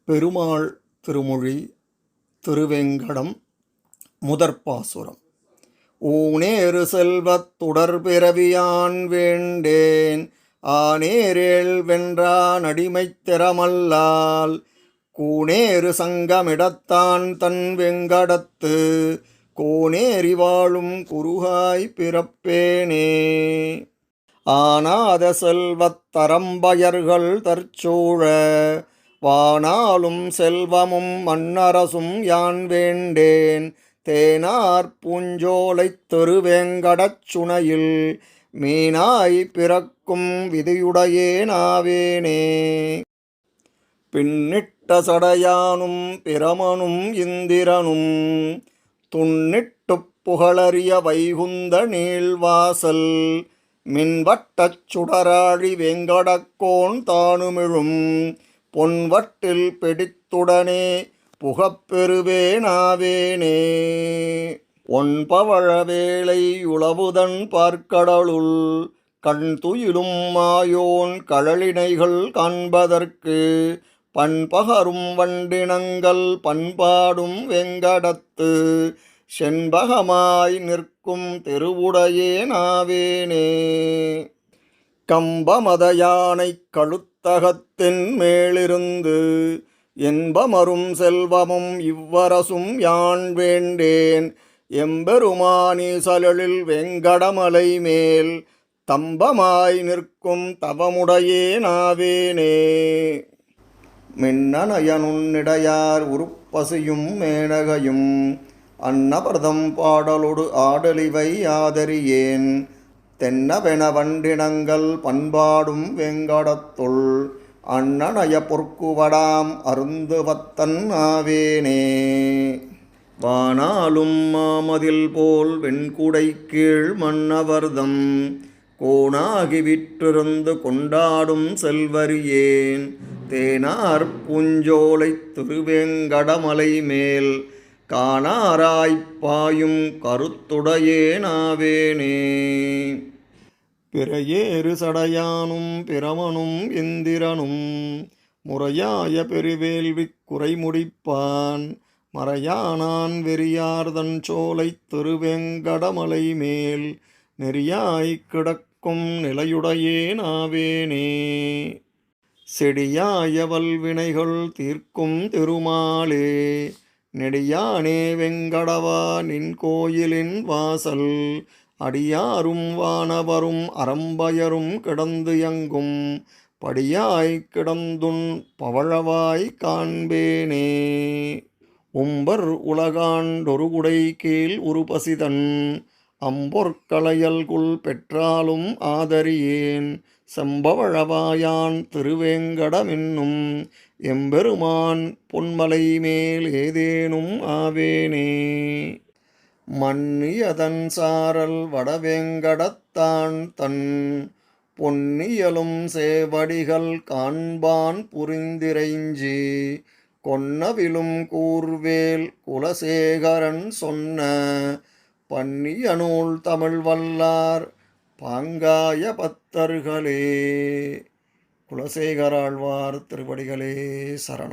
பெருமாள் திருமொழி திருவேங்கடம் முதற்பாசுரம். ஊனேறு செல்வத் தொடர்பிறவியான் வேண்டேன் ஆனேரேல் வென்றான் அடிமைத் திறமல்லால் கூனேறு சங்கமிடத்தான் தன் வெங்கடத்து கோனேறி வாழும் குருகாய் பிறப்பேனே. ஆனாத செல்வத் தரம்பயர்கள் தற்சூழ வானாலும் செல்வமும் மன்னரசும் யான் வேண்டேன் தேனார் பூஞ்சோலைத் திருவேங்கடச் சுனையில் மீனாய் பிறக்கும் விதியுடையேனாவேனே. பின்னிட்ட சடையானும் பிரமனும் இந்திரனும் துன்னிட்டுப் புகழறிய வைகுந்த நீள்வாசல் மின்வட்டச் சுடராழி வேங்கடக்கோன் தானுமிழும் பொன்வட்டில் பிடித்துடனே புகப்பெறுவேனாவேனே. ஒன்பவழ வேளை உளவுதன் பார்க்கடலுள் கண் துயிலும் மாயோன் கழலினைகள் காண்பதற்கு பண்பகரும் வண்டினங்கள் பண்பாடும் வெங்கடத்து செண்பகமாய் நிற்கும் திருவுடையேனாவேனே. கம்பமத யானை கழுத்தகத்தின் மேலிருந்து என்பமரும் செல்வமும் இவ்வரசும் யான் வேண்டேன் எம்பெருமானீசலில் வெங்கடமலை மேல் தம்பமாய் நிற்கும் தவமுடையேனாவேனே. மின்னனயனுன்னிடையார் உருப்பசியும் மேனகையும் அன்னபர்தம் பாடலொடு ஆடலிவை ஆதரியேன் தென்னவென வண்டினங்கள் பண்பாடும் வெங்கடத்துள் அண்ணனய பொற்குவடாம் அருந்துவத்தன் ஆவேனே. வானாலும் மாமதில் போல் வெண்குடை கீழ் மன்னவர்தம் கோணாகி விற்றிருந்து கொண்டாடும் செல்வரியேன் தேனார் பூஞ்சோலைத் திருவேங்கடமலை மேல் காணாராய்ப்பாயும் கருத்துடையேனாவேனே. பிறையேறு சடையானும் பிரமனும் இந்திரனும் முறையாய பெருவேள்விக் குறைமுடிப்பான் மறையானான் வெறியார்தன் சோலைத் திருவேங்கடமலை மேல் நெறியாய்க் கிடக்கும் நிலையுடையேனாவேனே. செடியாய வல்வினைகள் தீர்க்கும் திருமாலே நெடியானே வெங்கடவா நின் கோயிலின் வாசல் அடியாரும் வானவரும் அறம்பயரும் கிடந்து எங்கும் படியாய் கிடந்துன் பவழவாய் காண்பேனே. உம்பர் உலகாண்டொரு குடை கீழ் உருபசிதன் அம்பொற்களையல்குள் பெற்றாலும் ஆதரியேன் செம்பவழவாயான் திருவேங்கடமென்னும் எம்பெருமான் பொன்மலை மேல் ஏதேனும் ஆவேனே. மன்னியதன் சாரல் வடவேங்கடத்தான் தன் பொன்னியலும் சேவடிகள் காண்பான் புரிந்திரைஞ்சி கொன்னவிலும் கூர்வேல் குலசேகரன் சொன்ன பன்னிய நூல் தமிழ் வல்லார் பாங்காய பத்தர்களே. குலசேகராழ்வார் திருவடிகளே சரணம்.